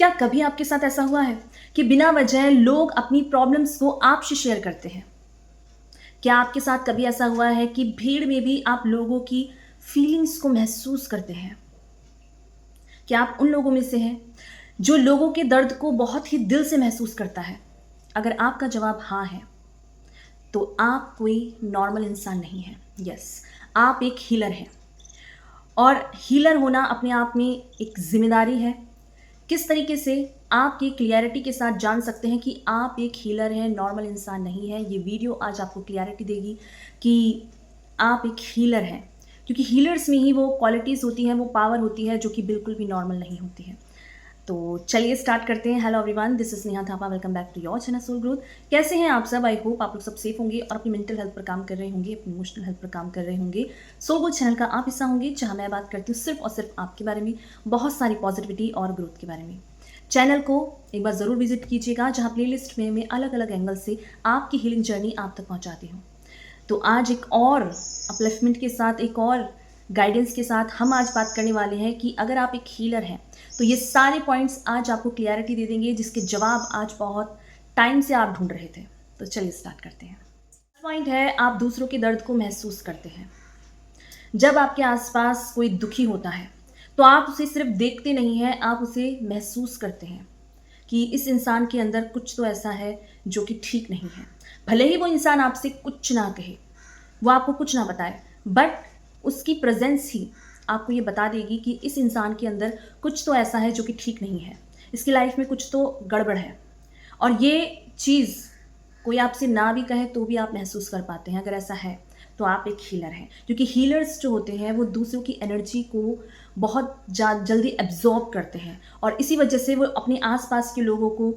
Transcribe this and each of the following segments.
क्या कभी आपके साथ ऐसा हुआ है कि बिना वजह लोग अपनी प्रॉब्लम्स को आपसे शेयर करते हैं? क्या आपके साथ कभी ऐसा हुआ है कि भीड़ में भी आप लोगों की फीलिंग्स को महसूस करते हैं? क्या आप उन लोगों में से हैं जो लोगों के दर्द को बहुत ही दिल से महसूस करता है? अगर आपका जवाब हाँ है, तो आप कोई नॉर्मल इंसान नहीं हैं। यस, आप एक हीलर हैं। और हीलर होना अपने आप में एक जिम्मेदारी है। किस तरीके से आप ये क्लियरिटी के साथ जान सकते हैं कि आप एक हीलर हैं, नॉर्मल इंसान नहीं है? ये वीडियो आज आपको क्लियरिटी देगी कि आप एक हीलर हैं, क्योंकि हीलर्स में ही वो क्वालिटीज़ होती हैं, वो पावर होती है जो कि बिल्कुल भी नॉर्मल नहीं होती है। तो चलिए स्टार्ट करते हैं। Hello everyone, this is Neha Thapa. Welcome back to your channel Soul Growth. कैसे हैं आप सब? आई होप आप लोग सब सेफ होंगे और अपनी मेंटल हेल्थ पर काम कर रहे होंगे, अपनी इमोशनल हेल्थ पर काम कर रहे होंगे। सोल ग्रोथ चैनल का आप हिस्सा होंगे, जहां मैं बात करती हूँ सिर्फ और सिर्फ आपके बारे में, बहुत सारी पॉजिटिविटी और ग्रोथ के बारे में। चैनल को एक बार ज़रूर विजिट कीजिएगा, जहाँ प्लेलिस्ट में मैं अलग अलग एंगल से आपकी हीलिंग जर्नी आप तक पहुँचाती हूँ। तो आज एक और अपलिफ्टमेंट के साथ, एक और गाइडेंस के साथ हम आज बात करने वाले हैं कि अगर आप एक हीलर हैं तो ये सारे पॉइंट्स आज आपको क्लियरिटी दे देंगे, जिसके जवाब आज बहुत टाइम से आप ढूंढ रहे थे। तो चलिए स्टार्ट करते हैं। पॉइंट है, आप दूसरों के दर्द को महसूस करते हैं। जब आपके आसपास कोई दुखी होता है तो आप उसे सिर्फ देखते नहीं हैं, आप उसे महसूस करते हैं कि इस इंसान के अंदर कुछ तो ऐसा है जो कि ठीक नहीं है। भले ही वो इंसान आपसे कुछ ना कहे, वो आपको कुछ ना बताए, बट उसकी प्रेजेंस ही आपको ये बता देगी कि इस इंसान के अंदर कुछ तो ऐसा है जो कि ठीक नहीं है, इसकी लाइफ में कुछ तो गड़बड़ है। और ये चीज़ कोई आपसे ना भी कहे तो भी आप महसूस कर पाते हैं। अगर ऐसा है तो आप एक हीलर हैं, क्योंकि हीलर्स जो होते हैं वो दूसरों की एनर्जी को बहुत जल्दी एब्जॉर्ब करते हैं और इसी वजह से वो अपने आसपास के लोगों को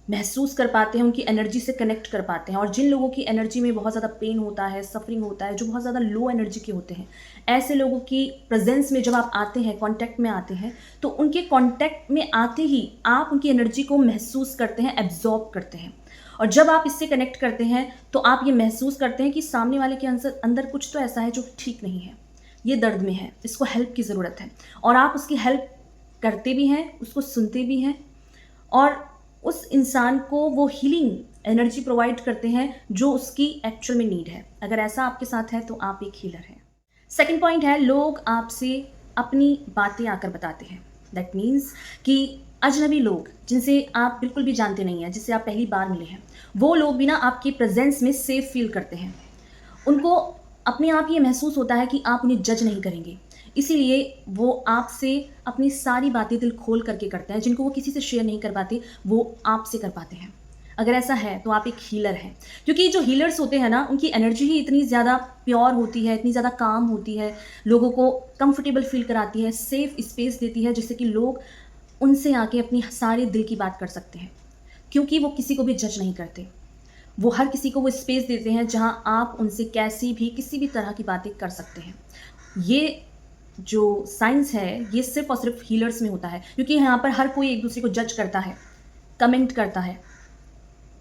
महसूस कर पाते हैं, उनकी एनर्जी से कनेक्ट कर पाते हैं। और जिन लोगों की एनर्जी में बहुत ज़्यादा पेन होता है, सफरिंग होता है, जो बहुत ज़्यादा लो एनर्जी के होते हैं, ऐसे लोगों की प्रेजेंस में जब आप आते हैं, कांटेक्ट में आते हैं, तो उनके कांटेक्ट में आते ही आप उनकी एनर्जी को महसूस करते हैं, एब्जॉर्ब करते हैं। और जब आप इससे कनेक्ट करते हैं तो आप ये महसूस करते हैं कि सामने वाले के अंदर कुछ तो ऐसा है जो ठीक नहीं है, ये दर्द में है, इसको हेल्प की ज़रूरत है। और आप उसकी हेल्प करते भी हैं, उसको सुनते भी हैं और उस इंसान को वो हीलिंग एनर्जी प्रोवाइड करते हैं जो उसकी एक्चुअल में नीड है। अगर ऐसा आपके साथ है तो आप एक हीलर हैं। सेकंड पॉइंट है, लोग आपसे अपनी बातें आकर बताते हैं। दैट मीन्स कि अजनबी लोग जिनसे आप बिल्कुल भी जानते नहीं हैं, जिससे आप पहली बार मिले हैं, वो लोग भी ना आपकी प्रेजेंस में सेफ फील करते हैं। उनको अपने आप ये महसूस होता है कि आप उन्हें जज नहीं करेंगे, इसीलिए वो आपसे अपनी सारी बातें दिल खोल करके करते हैं। जिनको वो किसी से शेयर नहीं कर पाते, वो आपसे कर पाते हैं। अगर ऐसा है तो आप एक हीलर हैं, क्योंकि जो हीलर्स होते हैं ना, उनकी एनर्जी ही इतनी ज़्यादा प्योर होती है, इतनी ज़्यादा काम होती है, लोगों को कंफर्टेबल फील कराती है, सेफ स्पेस देती है, जिससे कि लोग उनसे आके अपनी सारे दिल की बात कर सकते हैं, क्योंकि वो किसी को भी जज नहीं करते। वो हर किसी को वो स्पेस देते हैं जहां आप उनसे कैसी भी किसी भी तरह की बातें कर सकते हैं। ये जो साइंस है ये सिर्फ और सिर्फ हीलर्स में होता है, क्योंकि यहाँ पर हर कोई एक दूसरे को जज करता है, कमेंट करता है,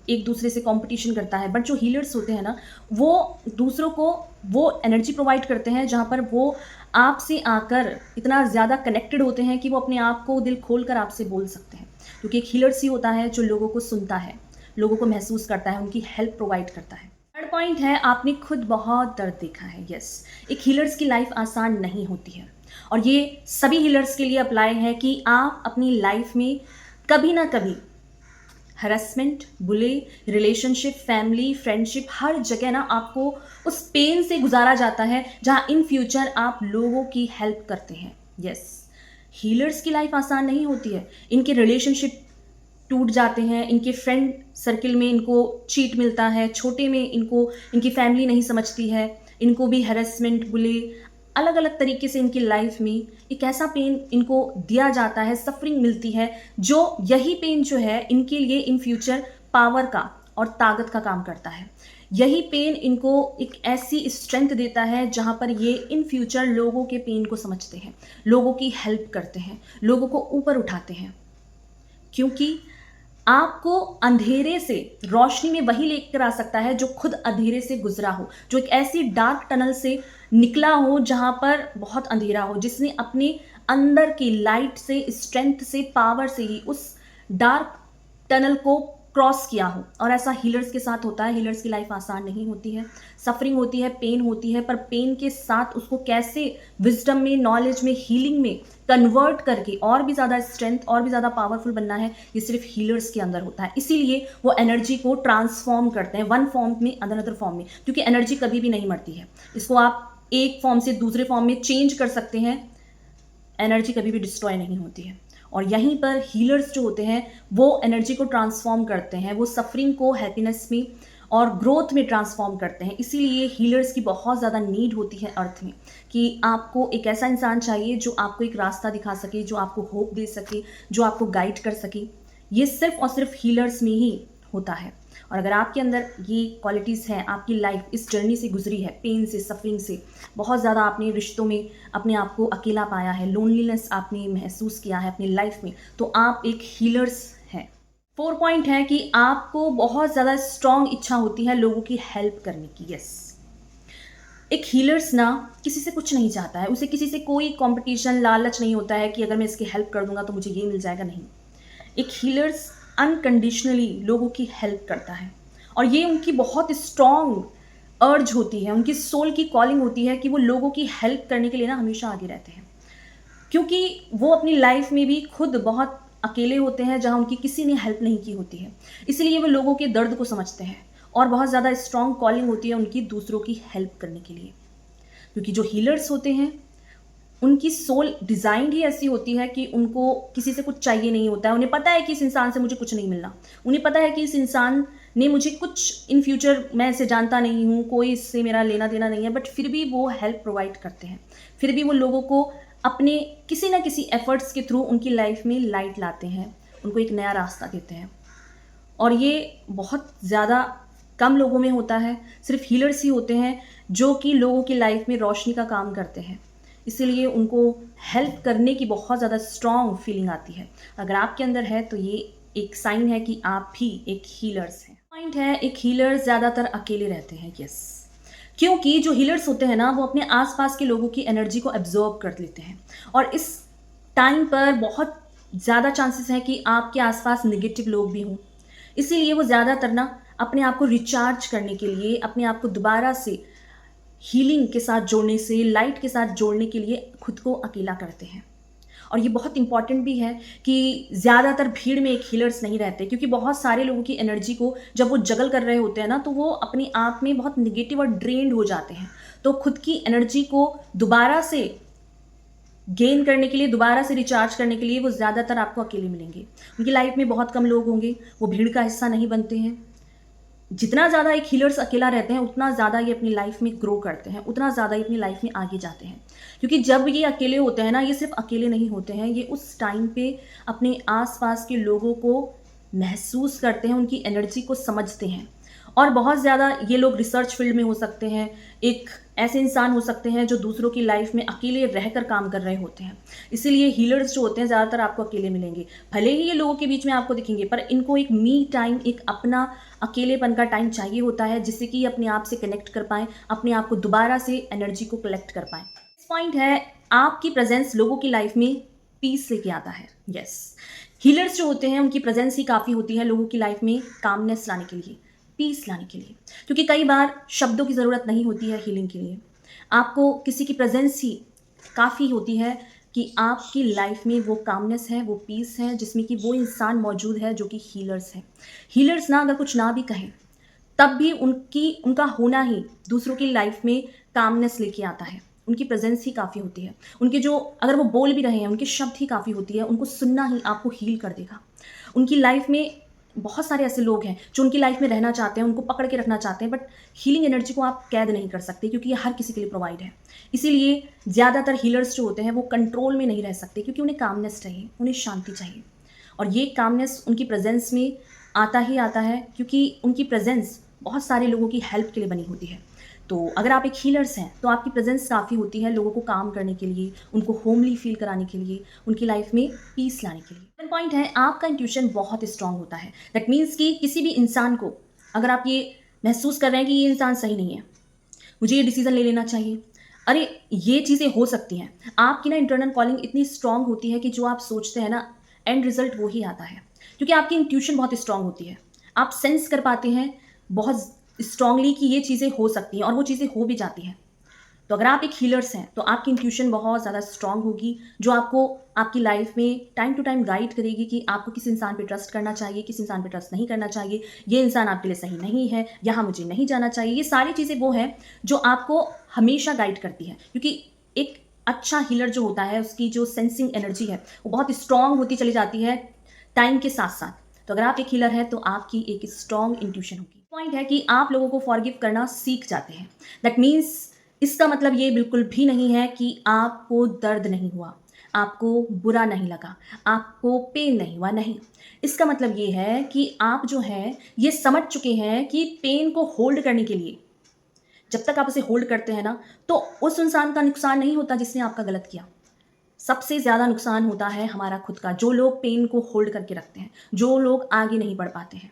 एक दूसरे से कंपटीशन करता है। बट जो हीलर्स होते हैं ना, वो दूसरों को वो एनर्जी प्रोवाइड करते हैं जहाँ पर वो आपसे आकर इतना ज़्यादा कनेक्टेड होते हैं कि वो अपने आप को दिल खोल कर आपसे बोल सकते हैं। क्योंकि एक हीलर्स ही होता है जो लोगों को सुनता है, लोगों को महसूस करता है, उनकी हेल्प प्रोवाइड करता है। थर्ड पॉइंट है, आपने खुद बहुत दर्द देखा है। यस, एक हीलर्स की लाइफ आसान नहीं होती है और ये सभी हीलर्स के लिए अप्लाई है कि आप अपनी लाइफ में कभी ना कभी हरासमेंट, बुले, रिलेशनशिप, फैमिली, फ्रेंडशिप, हर जगह ना आपको उस पेन से गुजारा जाता है जहां इन फ्यूचर आप लोगों की हेल्प करते हैं। यस, हीलर्स की लाइफ आसान नहीं होती है। इनके रिलेशनशिप टूट जाते हैं, इनके फ्रेंड सर्किल में इनको चीट मिलता है, छोटे में इनको इनकी फैमिली नहीं समझती है, इनको भी हैरेसमेंट, बुले, अलग अलग तरीके से इनकी लाइफ में एक ऐसा पेन इनको दिया जाता है, सफरिंग मिलती है, जो यही पेन जो है इनके लिए इन फ्यूचर पावर का और ताकत का काम करता है। यही पेन इनको एक ऐसी स्ट्रेंथ देता है जहाँ पर ये इन फ्यूचर लोगों के पेन को समझते हैं, लोगों की हेल्प करते हैं, लोगों को ऊपर उठाते हैं। क्योंकि आपको अंधेरे से रोशनी में वही लेकर आ सकता है जो खुद अंधेरे से गुजरा हो, जो एक ऐसी डार्क टनल से निकला हो जहां पर बहुत अंधेरा हो, जिसने अपने अंदर की लाइट से, स्ट्रेंथ से, पावर से ही उस डार्क टनल को क्रॉस किया हो। और ऐसा हीलर्स के साथ होता है। हीलर्स की लाइफ आसान नहीं होती है, सफरिंग होती है, पेन होती है, पर पेन के साथ उसको कैसे विजडम में, नॉलेज में, हीलिंग में कन्वर्ट करके और भी ज़्यादा स्ट्रेंथ, और भी ज़्यादा पावरफुल बनना है, ये सिर्फ हीलर्स के अंदर होता है। इसीलिए वो एनर्जी को ट्रांसफॉर्म करते हैं वन फॉर्म में अनदर फॉर्म में, क्योंकि एनर्जी कभी भी नहीं मरती है। इसको आप एक फॉर्म से दूसरे फॉर्म में चेंज कर सकते हैं, एनर्जी कभी भी डिस्ट्रॉय नहीं होती है। और यहीं पर हीलर्स जो होते हैं वो एनर्जी को ट्रांसफॉर्म करते हैं, वो सफरिंग को हैप्पीनेस में और ग्रोथ में ट्रांसफॉर्म करते हैं। इसीलिए हीलर्स की बहुत ज़्यादा नीड होती है अर्थ में, कि आपको एक ऐसा इंसान चाहिए जो आपको एक रास्ता दिखा सके, जो आपको होप दे सके, जो आपको गाइड कर सके। ये सिर्फ और सिर्फ हीलर्स में ही होता है। और अगर आपके अंदर ये क्वालिटीज़ हैं, आपकी लाइफ इस जर्नी से गुजरी है, पेन से, सफरिंग से, बहुत ज़्यादा आपने रिश्तों में अपने आप को अकेला पाया है, लोनलीनेस आपने महसूस किया है अपनी लाइफ में, तो आप एक हीलर्स हैं। 4 पॉइंट है कि आपको बहुत ज़्यादा स्ट्रॉन्ग इच्छा होती है लोगों की हेल्प करने की। यस, एक हीलर्स ना किसी से कुछ नहीं चाहता है, उसे किसी से कोई कंपटीशन, लालच नहीं होता है कि अगर मैं इसकी हेल्प कर दूंगा तो मुझे ये मिल जाएगा। नहीं, एक हीलर्स अनकंडीशनली लोगों की हेल्प करता है, और ये उनकी बहुत स्ट्रॉन्ग अर्ज होती है, उनकी सोल की कॉलिंग होती है कि वो लोगों की हेल्प करने के लिए ना हमेशा आगे रहते हैं। क्योंकि वो अपनी लाइफ में भी खुद बहुत अकेले होते हैं, जहाँ उनकी किसी ने हेल्प नहीं की होती है। इसलिए वो लोगों के दर्द को समझते हैं, और बहुत ज़्यादा स्ट्रॉन्ग कॉलिंग होती है उनकी दूसरों की हेल्प करने के लिए। क्योंकि जो हीलर्स होते हैं उनकी सोल डिज़ाइंड ही ऐसी होती है कि उनको किसी से कुछ चाहिए नहीं होता है। उन्हें पता है कि इस इंसान से मुझे कुछ नहीं मिलना, उन्हें पता है कि इस इंसान ने मुझे कुछ इन फ्यूचर, मैं इसे जानता नहीं हूँ, कोई इससे मेरा लेना देना नहीं है, बट फिर भी वो हेल्प प्रोवाइड करते हैं। फिर भी वो लोगों को अपने किसी ना किसी एफर्ट्स के थ्रू उनकी लाइफ में लाइट लाते हैं, उनको एक नया रास्ता देते हैं। और ये बहुत ज़्यादा कम लोगों में होता है, सिर्फ हीलर्स ही होते हैं जो कि लोगों की लाइफ में रोशनी का काम करते हैं। इसीलिए उनको हेल्प करने की बहुत ज़्यादा स्ट्रॉन्ग फीलिंग आती है। अगर आपके अंदर है तो ये एक साइन है कि आप भी एक हीलर्स हैं। पॉइंट है, एक हीलर ज़्यादातर अकेले रहते हैं। यस, क्योंकि जो हीलर्स होते हैं ना वो अपने आसपास के लोगों की एनर्जी को एब्जॉर्ब कर लेते हैं, और इस टाइम पर बहुत ज़्यादा चांसेस हैं कि आपके आसपास नेगेटिव लोग भी हों। इसीलिए वो ज़्यादातर ना अपने आप को रिचार्ज करने के लिए, अपने आप को दोबारा से हीलिंग के साथ जोड़ने से, लाइट के साथ जोड़ने के लिए खुद को अकेला करते हैं। और ये बहुत इंपॉर्टेंट भी है कि ज़्यादातर भीड़ में एक हीलर्स नहीं रहते, क्योंकि बहुत सारे लोगों की एनर्जी को जब वो जगल कर रहे होते हैं ना, तो वो अपने आप में बहुत निगेटिव और ड्रेन्ड हो जाते हैं। तो खुद की एनर्जी को दोबारा से गेन करने के लिए, दोबारा से रिचार्ज करने के लिए वो ज़्यादातर आपको अकेले मिलेंगे। उनकी लाइफ में बहुत कम लोग होंगे, वो भीड़ का हिस्सा नहीं बनते हैं। जितना ज़्यादा एक हीलर्स अकेला रहते हैं उतना ज़्यादा ये अपनी लाइफ में ग्रो करते हैं, उतना ज़्यादा ये अपनी लाइफ में आगे जाते हैं। क्योंकि जब ये अकेले होते हैं ना, ये सिर्फ अकेले नहीं होते हैं, ये उस टाइम पे अपने आसपास के लोगों को महसूस करते हैं, उनकी एनर्जी को समझते हैं। और बहुत ज़्यादा ये लोग रिसर्च फील्ड में हो सकते हैं, एक ऐसे इंसान हो सकते हैं जो दूसरों की लाइफ में अकेले रहकर काम कर रहे होते हैं। इसीलिए हीलर्स जो होते हैं ज़्यादातर आपको अकेले मिलेंगे। भले ही ये लोगों के बीच में आपको दिखेंगे, पर इनको एक मी टाइम, एक अपना अकेलेपन का टाइम चाहिए होता है, जिससे कि अपने आप से कनेक्ट कर पाएँ, अपने आप को दोबारा से एनर्जी को कलेक्ट कर पाएँ। इस पॉइंट है, आपकी प्रेजेंस लोगों की लाइफ में पीस लेके आता है। यस, हीलर्स जो होते हैं उनकी प्रेजेंस ही काफ़ी होती है लोगों की लाइफ में कामनेस लाने के लिए, पीस लाने के लिए। क्योंकि कई बार शब्दों की ज़रूरत नहीं होती है हीलिंग के लिए, आपको किसी की प्रेजेंस ही काफ़ी होती है कि आपकी लाइफ में वो कामनेस है, वो पीस है, जिसमें कि वो इंसान मौजूद है जो कि हीलर्स है। हीलर्स ना अगर कुछ ना भी कहें तब भी उनका होना ही दूसरों की लाइफ में कामनेस लेके आता है। उनकी प्रेजेंस ही काफ़ी होती है, उनके जो, अगर वो बोल भी रहे हैं, उनके शब्द ही काफ़ी होती है, उनको सुनना ही आपको हील कर देगा। उनकी लाइफ में बहुत सारे ऐसे लोग हैं जो उनकी लाइफ में रहना चाहते हैं, उनको पकड़ के रखना चाहते हैं, बट हीलिंग एनर्जी को आप कैद नहीं कर सकते, क्योंकि ये हर किसी के लिए प्रोवाइड है। इसीलिए ज़्यादातर हीलर्स जो होते हैं वो कंट्रोल में नहीं रह सकते, क्योंकि उन्हें कामनेस चाहिए, उन्हें शांति चाहिए। और ये कामनेस उनकी प्रेजेंस में आता ही आता है, क्योंकि उनकी प्रेजेंस बहुत सारे लोगों की हेल्प के लिए बनी होती है। तो अगर आप एक हीलर्स हैं तो आपकी प्रेजेंस काफ़ी होती है लोगों को काम करने के लिए, उनको होमली फील कराने के लिए, उनकी लाइफ में पीस लाने के लिए। सेकंड पॉइंट है, आपका इंट्यूशन बहुत स्ट्रांग होता है। दैट मीन्स कि किसी भी इंसान को अगर आप ये महसूस कर रहे हैं कि ये इंसान सही नहीं है, मुझे ये डिसीजन ले लेना चाहिए, अरे ये चीज़ें हो सकती हैं। आपकी ना इंटरनल कॉलिंग इतनी स्ट्रांग होती है कि जो आप सोचते हैं ना, एंड रिजल्ट वो ही आता है। क्योंकि आपकी इंट्यूशन बहुत स्ट्रांग होती है। आप सेंस कर पाते हैं बहुत स्ट्रांगली कि ये चीज़ें हो सकती हैं और वो चीज़ें हो भी जाती हैं। तो अगर आप एक हीलर्स हैं तो आपकी इंट्यूशन बहुत ज़्यादा स्ट्रांग होगी, जो आपको आपकी लाइफ में टाइम टू टाइम गाइड करेगी कि आपको किस इंसान पे ट्रस्ट करना चाहिए, किस इंसान पे ट्रस्ट नहीं करना चाहिए, ये इंसान आपके लिए सही नहीं है, यहाँ मुझे नहीं जाना चाहिए। ये सारी चीज़ें वो हैं जो आपको हमेशा गाइड करती हैं, क्योंकि एक अच्छा हीलर जो होता है उसकी जो सेंसिंग एनर्जी है वो बहुत स्ट्रांग होती चली जाती है टाइम के साथ साथ। तो अगर आप एक हीलर हैं तो आपकी एक स्ट्रांग इंट्यूशन होगी। पॉइंट है कि आप लोगों को फॉरगिव करना सीख जाते हैं। दैट मीन्स इसका मतलब ये बिल्कुल भी नहीं है कि आपको दर्द नहीं हुआ, आपको बुरा नहीं लगा, आपको पेन नहीं हुआ, नहीं। इसका मतलब ये है कि आप जो हैं ये समझ चुके हैं कि पेन को होल्ड करने के लिए जब तक आप उसे होल्ड करते हैं ना, तो उस इंसान का नुकसान नहीं होता जिसने आपका गलत किया। सबसे ज़्यादा नुकसान होता है हमारा खुद का, जो लोग पेन को होल्ड करके रखते हैं, जो लोग आगे नहीं बढ़ पाते हैं,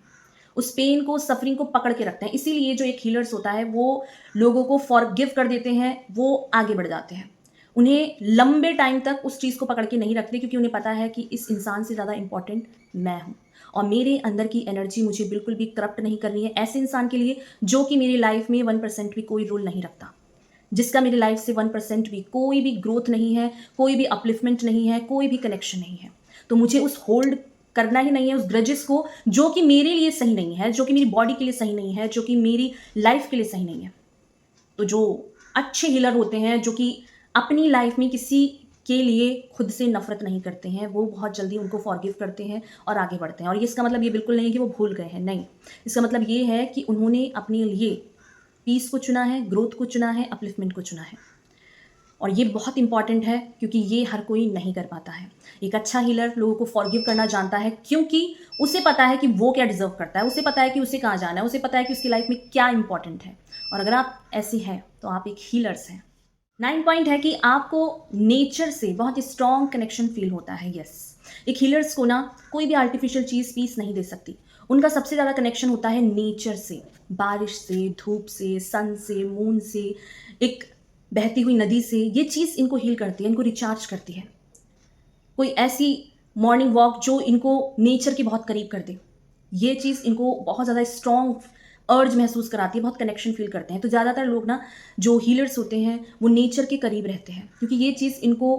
उस पेन को, सफरिंग को पकड़ के रखते हैं। इसीलिए जो एक हीलर्स होता है वो लोगों को फॉरगिव कर देते हैं, वो आगे बढ़ जाते हैं। उन्हें लंबे टाइम तक उस चीज़ को पकड़ के नहीं रखते, क्योंकि उन्हें पता है कि इस इंसान से ज़्यादा इंपॉर्टेंट मैं हूँ और मेरे अंदर की एनर्जी मुझे बिल्कुल भी करप्ट नहीं करनी है ऐसे इंसान के लिए जो कि मेरी लाइफ में 1% भी कोई रोल नहीं रखता, जिसका मेरी लाइफ से 1% भी कोई भी ग्रोथ नहीं है, कोई भी अपलिफ्टमेंट नहीं है, कोई भी कनेक्शन नहीं है। तो मुझे उस होल्ड करना ही नहीं है उस ग्रजेस को जो कि मेरे लिए सही नहीं है, जो कि मेरी बॉडी के लिए सही नहीं है, जो कि मेरी लाइफ के लिए सही नहीं है। तो जो अच्छे हीलर होते हैं, जो कि अपनी लाइफ में किसी के लिए खुद से नफरत नहीं करते हैं, वो बहुत जल्दी उनको फॉरगिव करते हैं और आगे बढ़ते हैं। और ये इसका मतलब ये बिल्कुल नहीं है कि वो भूल गए हैं, नहीं। इसका मतलब ये है कि उन्होंने अपने लिए पीस को चुना है, ग्रोथ को चुना है, अपलिफ्टमेंट को चुना है। और ये बहुत इंपॉर्टेंट है क्योंकि ये हर कोई नहीं कर पाता है। एक अच्छा हीलर लोगों को फॉरगिव करना जानता है, क्योंकि उसे पता है कि वो क्या डिजर्व करता है, उसे पता है कि उसे कहाँ जाना है, उसे पता है कि उसकी लाइफ में क्या इंपॉर्टेंट है। और अगर आप ऐसी हैं तो आप एक हीलर्स हैं। 9 पॉइंट है कि आपको नेचर से बहुत स्ट्रॉन्ग कनेक्शन फील होता है। यस, एक हीलर्स को ना कोई भी आर्टिफिशियल चीज़ पीस नहीं दे सकती। उनका सबसे ज़्यादा कनेक्शन होता है नेचर से, बारिश से, धूप से, सन से, मून से, एक बहती हुई नदी से। ये चीज़ इनको हील करती है, इनको रिचार्ज करती है। कोई ऐसी मॉर्निंग वॉक जो इनको नेचर के बहुत करीब कर दे, ये चीज़ इनको बहुत ज़्यादा स्ट्रॉन्ग अर्ज महसूस कराती है, बहुत कनेक्शन फील करते हैं। तो ज़्यादातर लोग ना जो हीलर्स होते हैं वो नेचर के करीब रहते हैं, क्योंकि ये चीज़ इनको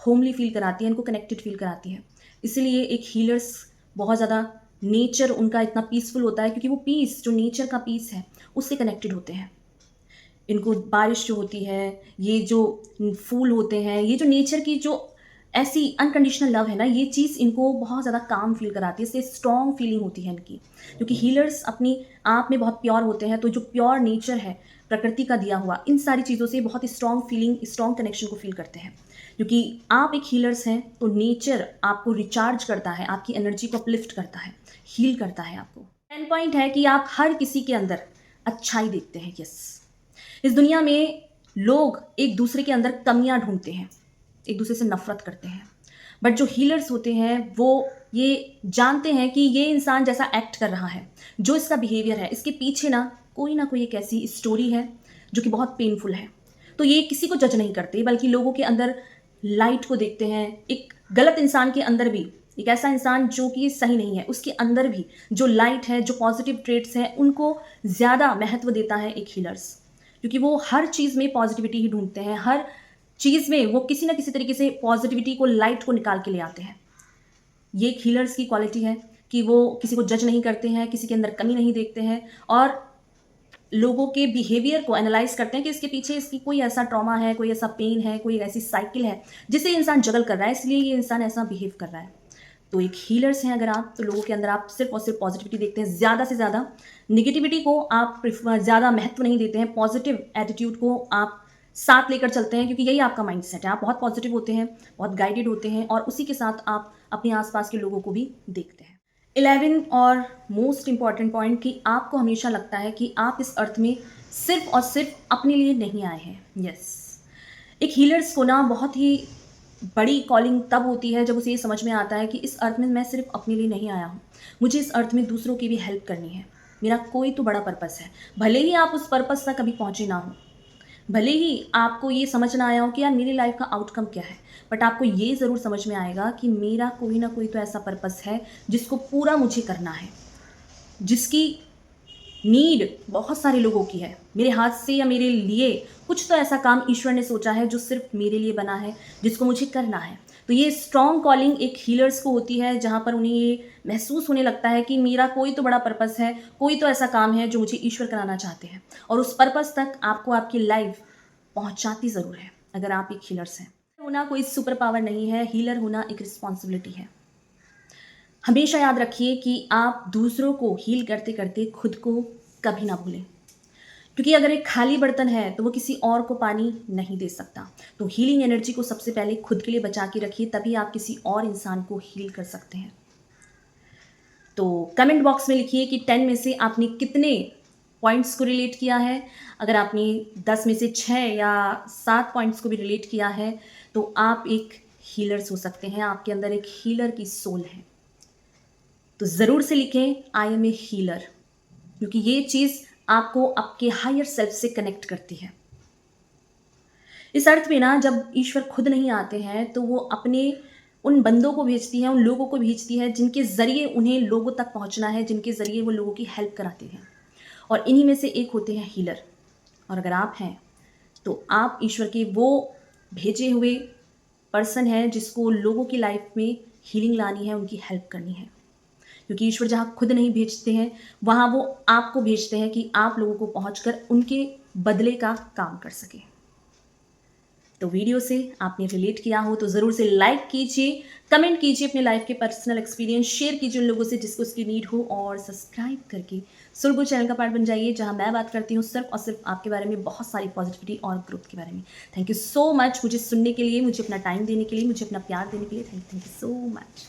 होमली फील कराती है, इनको कनेक्टेड फील कराती है। इसीलिए एक हीलर्स बहुत ज़्यादा नेचर उनका इतना पीसफुल होता है, क्योंकि वो पीस जो नेचर का पीस है उससे कनेक्टेड होते हैं। इनको बारिश जो होती है, ये जो फूल होते हैं, ये जो नेचर की जो ऐसी अनकंडीशनल लव है ना, ये चीज़ इनको बहुत ज़्यादा काम फील कराती है, इससे स्ट्रॉन्ग फीलिंग होती है इनकी। क्योंकि हीलर्स अपनी आप में बहुत प्योर होते हैं, तो जो प्योर नेचर है प्रकृति का दिया हुआ, इन सारी चीज़ों से बहुत स्ट्रॉन्ग फीलिंग, स्ट्रॉन्ग कनेक्शन को फील करते हैं। क्योंकि आप एक हीलर्स हैं तो नेचर आपको रिचार्ज करता है, आपकी एनर्जी को अपलिफ्ट करता है, हील करता है आपको। 10 पॉइंट है कि आप हर किसी के अंदर अच्छाई देखते हैं। यस, इस दुनिया में लोग एक दूसरे के अंदर कमियां ढूंढते हैं, एक दूसरे से नफरत करते हैं, बट जो हीलर्स होते हैं वो ये जानते हैं कि ये इंसान जैसा एक्ट कर रहा है, जो इसका बिहेवियर है, इसके पीछे ना कोई एक ऐसी स्टोरी है जो कि बहुत पेनफुल है। तो ये किसी को जज नहीं करते, बल्कि लोगों के अंदर लाइट को देखते हैं। एक गलत इंसान के अंदर भी, एक ऐसा इंसान जो कि सही नहीं है, उसके अंदर भी जो लाइट है, जो पॉजिटिव ट्रेट्स हैं, उनको ज़्यादा महत्व देता है एक हीलर्स। क्योंकि वो हर चीज़ में पॉजिटिविटी ही ढूंढते हैं, हर चीज़ में वो किसी ना किसी तरीके से पॉजिटिविटी को, लाइट को निकाल के ले आते हैं। ये एक हीलर्स की क्वालिटी है कि वो किसी को जज नहीं करते हैं, किसी के अंदर कमी नहीं देखते हैं, और लोगों के बिहेवियर को एनालाइज करते हैं कि इसके पीछे इसकी कोई ऐसा ट्रॉमा है, कोई ऐसा पेन है, कोई ऐसी साइकिल है जिसे इंसान जगल कर रहा है, इसलिए ये इंसान ऐसा बिहेव कर रहा है। तो एक हीलर्स हैं अगर आप, तो लोगों के अंदर आप सिर्फ और सिर्फ पॉजिटिविटी देखते हैं, ज़्यादा से ज़्यादा निगेटिविटी को आप ज़्यादा महत्व नहीं देते हैं, पॉजिटिव एटीट्यूड को आप साथ लेकर चलते हैं, क्योंकि यही आपका माइंडसेट है। आप बहुत पॉजिटिव होते हैं, बहुत गाइडेड होते हैं, और उसी के साथ आप अपने आसपास के लोगों को भी देखते हैं। 11 और मोस्ट इंपॉर्टेंट पॉइंट कि आपको हमेशा लगता है कि आप इस अर्थ में सिर्फ और सिर्फ अपने लिए नहीं आए हैं। यस, एक हीलर्स को ना बहुत ही बड़ी कॉलिंग तब होती है जब उसे ये समझ में आता है कि इस अर्थ में मैं सिर्फ अपने लिए नहीं आया हूँ, मुझे इस अर्थ में दूसरों की भी हेल्प करनी है। मेरा कोई तो बड़ा पर्पस है, भले ही आप उस पर्पस तक कभी पहुँचे ना हो, भले ही आपको ये समझ ना आया हो कि यार मेरी लाइफ का आउटकम क्या है, बट आपको ये ज़रूर समझ में आएगा कि मेरा कोई ना कोई तो ऐसा पर्पस है जिसको पूरा मुझे करना है, जिसकी नीड बहुत सारे लोगों की है। मेरे हाथ से या मेरे लिए कुछ तो ऐसा काम ईश्वर ने सोचा है जो सिर्फ मेरे लिए बना है, जिसको मुझे करना है। तो ये स्ट्रॉन्ग कॉलिंग एक हीलर्स को होती है, जहाँ पर उन्हें ये महसूस होने लगता है कि मेरा कोई तो बड़ा पर्पस है, कोई तो ऐसा काम है जो मुझे ईश्वर कराना चाहते हैं, और उस पर्पस तक आपको आपकी लाइफ पहुंचाती ज़रूर है अगर आप एक हीलर्स हैं। होना कोई सुपर पावर नहीं है, हीलर होना एक रिस्पॉन्सिबिलिटी है। हमेशा याद रखिए कि आप दूसरों को हील करते करते खुद को कभी ना भूलें, क्योंकि अगर एक खाली बर्तन है तो वो किसी और को पानी नहीं दे सकता। तो हीलिंग एनर्जी को सबसे पहले खुद के लिए बचा के रखिए, तभी आप किसी और इंसान को हील कर सकते हैं। तो कमेंट बॉक्स में लिखिए कि 10 में से आपने कितने पॉइंट्स को रिलेट किया है। अगर आपने 10 में से 6 या 7 पॉइंट्स को भी रिलेट किया है तो आप एक हीलर्स हो सकते हैं, आपके अंदर एक हीलर की सोल है। तो ज़रूर से लिखें आई एम ए हीलर, क्योंकि ये चीज़ आपको आपके हायर सेल्फ से कनेक्ट करती है। इस अर्थ में ना, जब ईश्वर खुद नहीं आते हैं तो वो अपने उन बंदों को भेजती है, उन लोगों को भेजती है जिनके ज़रिए उन्हें लोगों तक पहुंचना है, जिनके ज़रिए वो लोगों की हेल्प कराते हैं, और इन्हीं में से एक होते हैं हीलर। और अगर आप हैं तो आप ईश्वर के वो भेजे हुए पर्सन हैं जिसको लोगों की लाइफ में हीलिंग लानी है, उनकी हेल्प करनी है। क्योंकि ईश्वर जहाँ खुद नहीं भेजते हैं, वहाँ वो आपको भेजते हैं कि आप लोगों को पहुंचकर उनके बदले का काम कर सके। तो वीडियो से आपने रिलेट किया हो तो ज़रूर से लाइक कीजिए, कमेंट कीजिए, अपने लाइफ के पर्सनल एक्सपीरियंस शेयर कीजिए उन लोगों से जिसको उसकी नीड हो, और सब्सक्राइब करके सुरगु चैनल का पार्ट बन जाइए, जहां मैं बात करती हूँ सिर्फ और सिर्फ आपके बारे में, बहुत सारी पॉजिटिविटी और ग्रोथ के बारे में। थैंक यू सो मच मुझे सुनने के लिए, मुझे अपना टाइम देने के लिए, मुझे अपना प्यार देने के लिए। Thank you so much.